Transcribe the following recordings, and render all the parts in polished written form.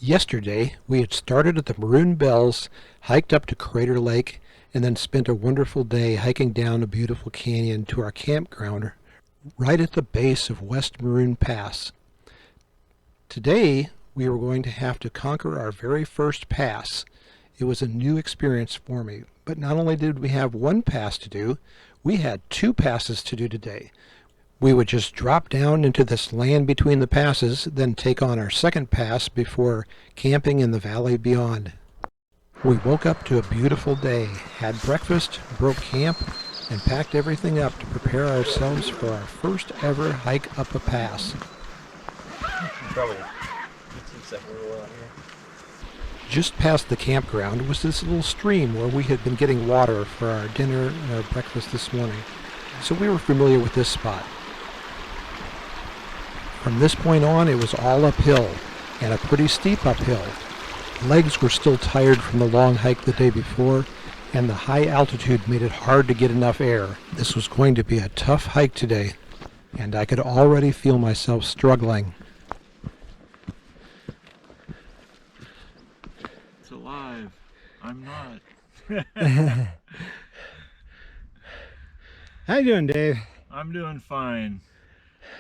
Yesterday, we had started at the Maroon Bells, hiked up to Crater Lake, and then spent a wonderful day hiking down a beautiful canyon to our campground right at the base of West Maroon Pass. Today, we were going to have to conquer our very first pass. It was a new experience for me, but not only did we have one pass to do, we had two passes to do today. We would just drop down into this land between the passes, then take on our second pass before camping in the valley beyond. We woke up to a beautiful day, had breakfast, broke camp, and packed everything up to prepare ourselves for our first ever hike up a pass. Probably YouTube real out here. Just past the campground was this little stream where we had been getting water for our dinner and our breakfast this morning, so we were familiar with this spot. From this point on, it was all uphill, and a pretty steep uphill. Legs were still tired from the long hike the day before, and the high altitude made it hard to get enough air. This was going to be a tough hike today, and I could already feel myself struggling. It's alive. I'm not. How you doing, Dave? I'm doing fine.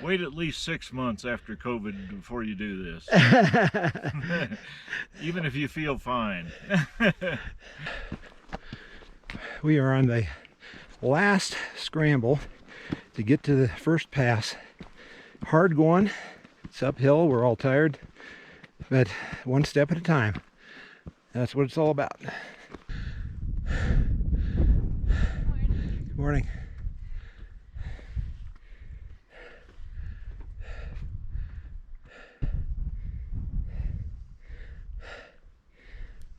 Wait at least 6 months after COVID before you do this. Even if you feel fine. We are on the last scramble to get to the first pass. Hard going. It's uphill. We're all tired, but one step at a time. That's what it's all about. Good morning.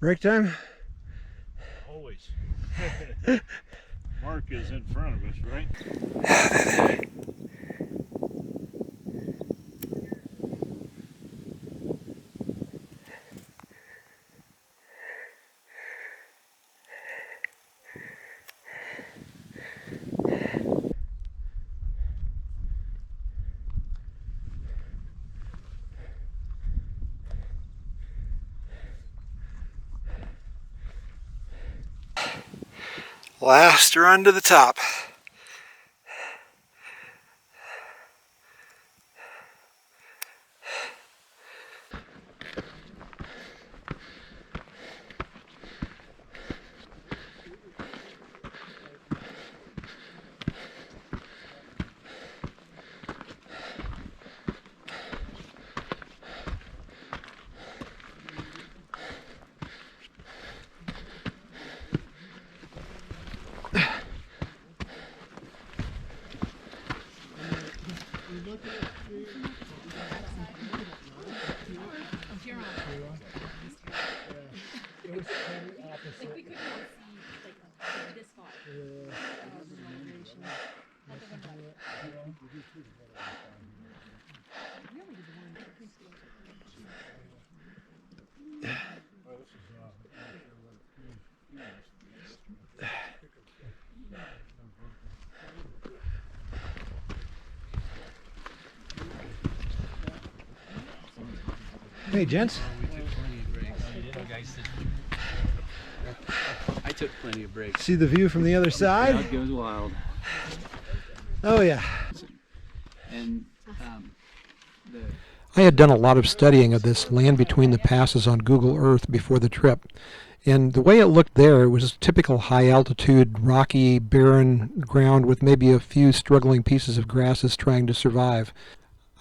Break time? Always. Mark is in front of us, right? Last run to the top. Hey, gents. I took plenty of breaks. See the view from the other side? Crowd goes wild. Oh, yeah. And I had done a lot of studying of this land between the passes on Google Earth before the trip. And the way it looked there, it was typical high-altitude, rocky, barren ground with maybe a few struggling pieces of grasses trying to survive.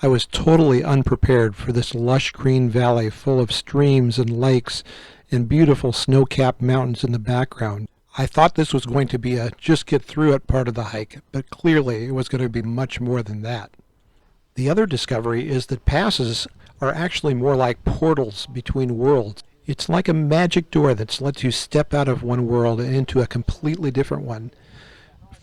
I was totally unprepared for this lush green valley full of streams and lakes and beautiful snow-capped mountains in the background. I thought this was going to be a just-get-through-it part of the hike, but clearly it was going to be much more than that. The other discovery is that passes are actually more like portals between worlds. It's like a magic door that lets you step out of one world and into a completely different one.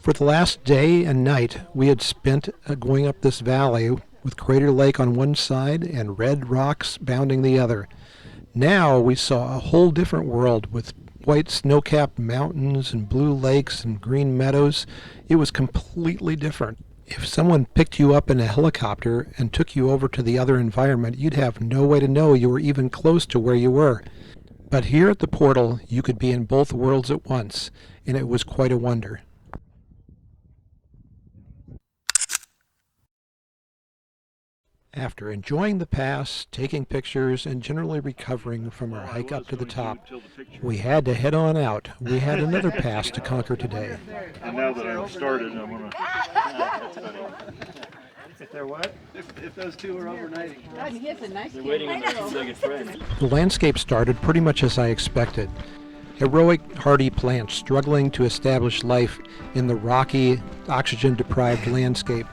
For the last day and night, we had spent going up this valley with Crater Lake on one side and red rocks bounding the other. Now we saw a whole different world with white snow-capped mountains and blue lakes and green meadows. It was completely different. If someone picked you up in a helicopter and took you over to the other environment, you'd have no way to know you were even close to where you were. But here at the portal, you could be in both worlds at once, and it was quite a wonder. After enjoying the pass, taking pictures, and generally recovering from our hike up to the top, we had to head on out. We had another pass to conquer today. And now that I've started, I'm gonna. That's funny. If they're what? If those two are overnighting. God, he has a nice They're waiting on their two-legged friend. The landscape started pretty much as I expected. Heroic, hardy plants struggling to establish life in the rocky, oxygen-deprived landscape.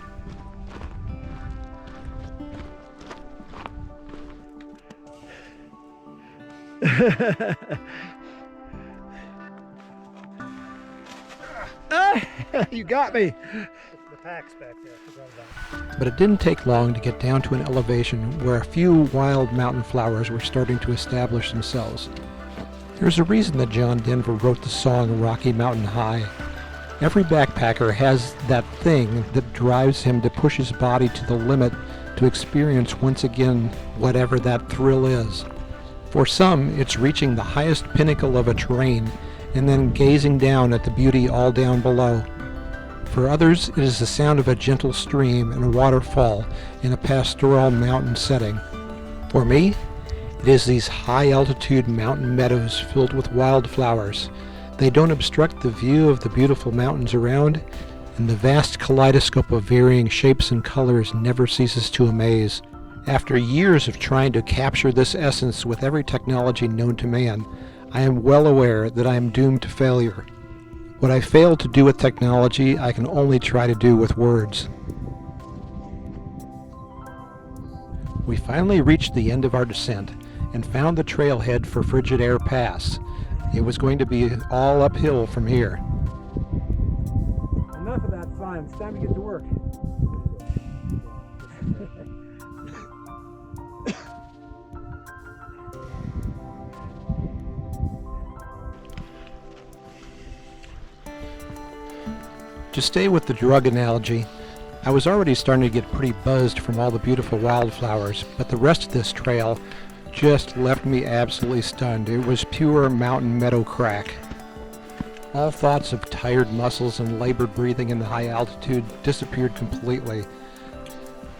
You got me. The pack's back there. Forgot about it. But it didn't take long to get down to an elevation where a few wild mountain flowers were starting to establish themselves. There's a reason that John Denver wrote the song Rocky Mountain High. Every backpacker has that thing that drives him to push his body to the limit to experience once again whatever that thrill is. For some, it's reaching the highest pinnacle of a terrain and then gazing down at the beauty all down below. For others, it is the sound of a gentle stream and a waterfall in a pastoral mountain setting. For me, it is these high-altitude mountain meadows filled with wildflowers. They don't obstruct the view of the beautiful mountains around, and the vast kaleidoscope of varying shapes and colors never ceases to amaze. After years of trying to capture this essence with every technology known to man, I am well aware that I am doomed to failure. What I failed to do with technology, I can only try to do with words. We finally reached the end of our descent and found the trailhead for Frigid Air Pass. It was going to be all uphill from here. Enough of that fun. It's time to get to work. To stay with the drug analogy, I was already starting to get pretty buzzed from all the beautiful wildflowers, but the rest of this trail just left me absolutely stunned. It was pure mountain meadow crack. All thoughts of tired muscles and labored breathing in the high altitude disappeared completely.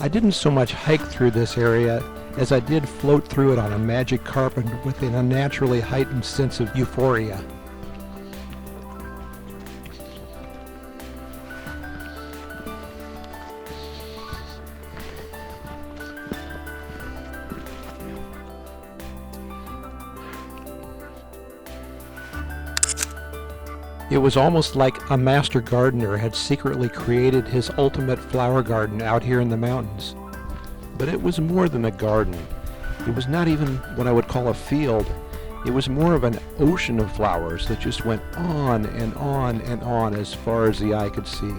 I didn't so much hike through this area as I did float through it on a magic carpet with an unnaturally heightened sense of euphoria. It was almost like a master gardener had secretly created his ultimate flower garden out here in the mountains. But it was more than a garden. It was not even what I would call a field. It was more of an ocean of flowers that just went on and on and on as far as the eye could see.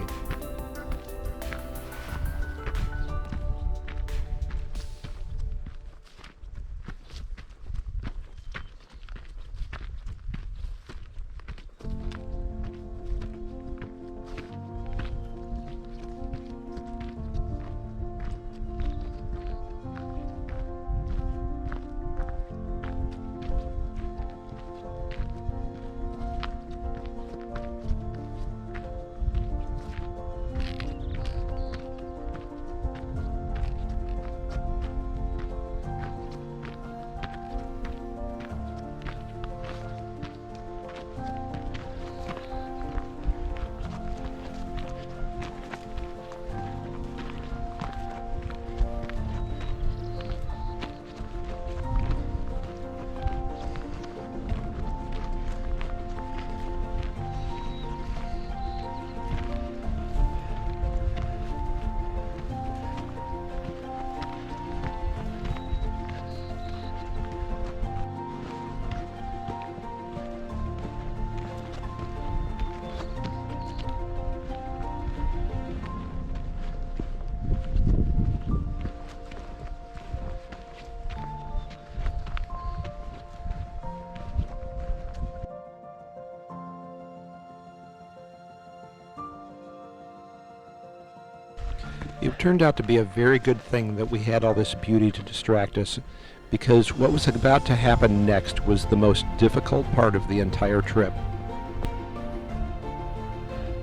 turned out to be a very good thing that we had all this beauty to distract us, because what was about to happen next was the most difficult part of the entire trip.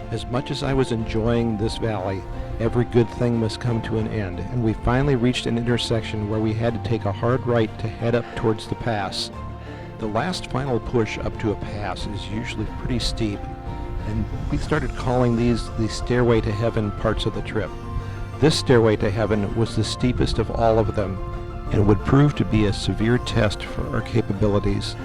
As much as I was enjoying this valley, every good thing must come to an end, and we finally reached an intersection where we had to take a hard right to head up towards the pass. The last final push up to a pass is usually pretty steep, and we started calling these the Stairway to Heaven parts of the trip. This Stairway to Heaven was the steepest of all of them, and would prove to be a severe test for our capabilities.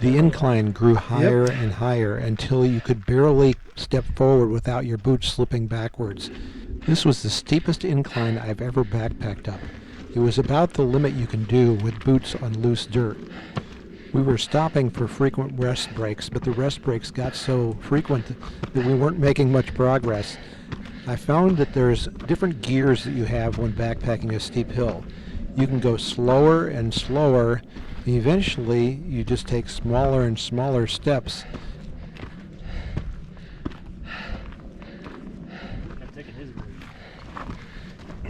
The incline grew higher and higher until you could barely step forward without your boots slipping backwards. This was the steepest incline I've ever backpacked up. It was about the limit you can do with boots on loose dirt. We were stopping for frequent rest breaks, but the rest breaks got so frequent that we weren't making much progress. I found that there's different gears that you have when backpacking a steep hill. You can go slower and slower. Eventually, you just take smaller and smaller steps.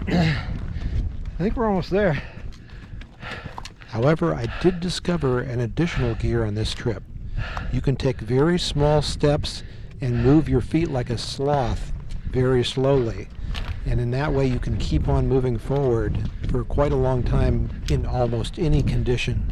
I think we're almost there. However, I did discover an additional gear on this trip. You can take very small steps and move your feet like a sloth very slowly. And in that way, you can keep on moving forward for quite a long time in almost any condition.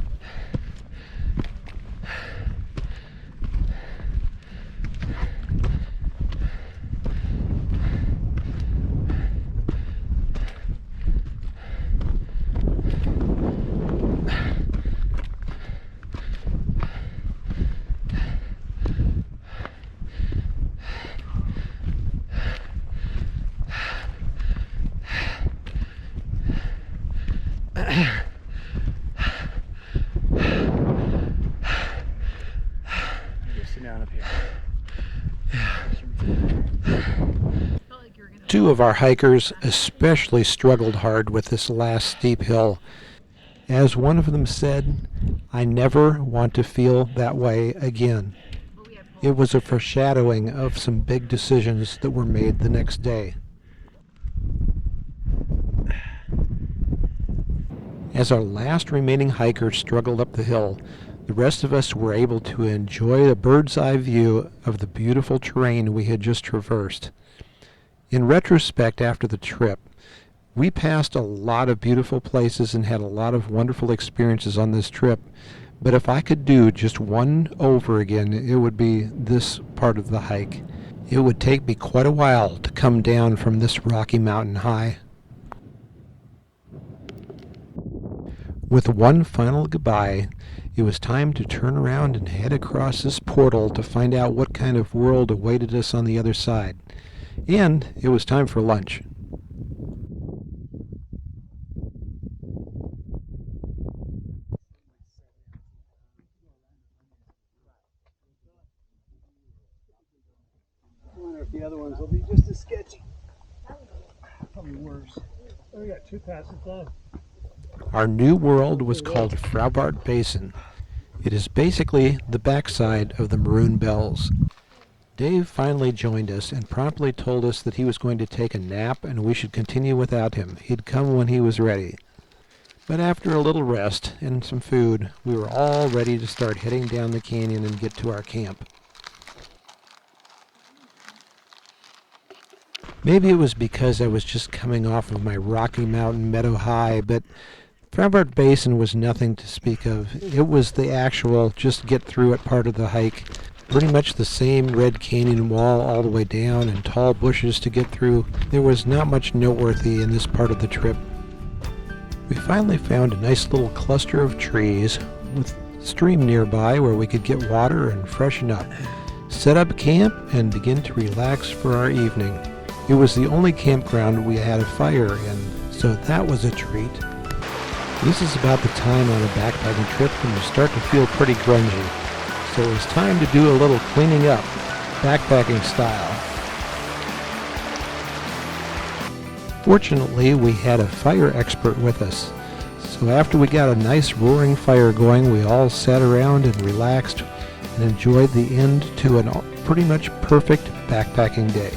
Sit down up here. Two of our hikers especially struggled hard with this last steep hill. As one of them said, "I never want to feel that way again." It was a foreshadowing of some big decisions that were made the next day. As our last remaining hiker struggled up the hill, the rest of us were able to enjoy a bird's eye view of the beautiful terrain we had just traversed. In retrospect, after the trip, we passed a lot of beautiful places and had a lot of wonderful experiences on this trip, but if I could do just one over again, it would be this part of the hike. It would take me quite a while to come down from this rocky mountain high. With one final goodbye, it was time to turn around and head across this portal to find out what kind of world awaited us on the other side. And it was time for lunch. I wonder if the other ones will be just as sketchy. Probably worse. Oh, we got two passes left. Our new world was called Fraubart Basin. It is basically the backside of the Maroon Bells. Dave finally joined us and promptly told us that he was going to take a nap and we should continue without him. He'd come when he was ready. But after a little rest and some food, we were all ready to start heading down the canyon and get to our camp. Maybe it was because I was just coming off of my Rocky Mountain Meadow High, but Fraubart Basin was nothing to speak of. It was the actual just get through it part of the hike. Pretty much the same red canyon wall all the way down and tall bushes to get through. There was not much noteworthy in this part of the trip. We finally found a nice little cluster of trees with a stream nearby where we could get water and freshen up, set up camp, and begin to relax for our evening. It was the only campground we had a fire in, so that was a treat. This is about the time on a backpacking trip when you start to feel pretty grungy. So it's time to do a little cleaning up, backpacking style. Fortunately, we had a fire expert with us. So after we got a nice roaring fire going, we all sat around and relaxed and enjoyed the end to a pretty much perfect backpacking day.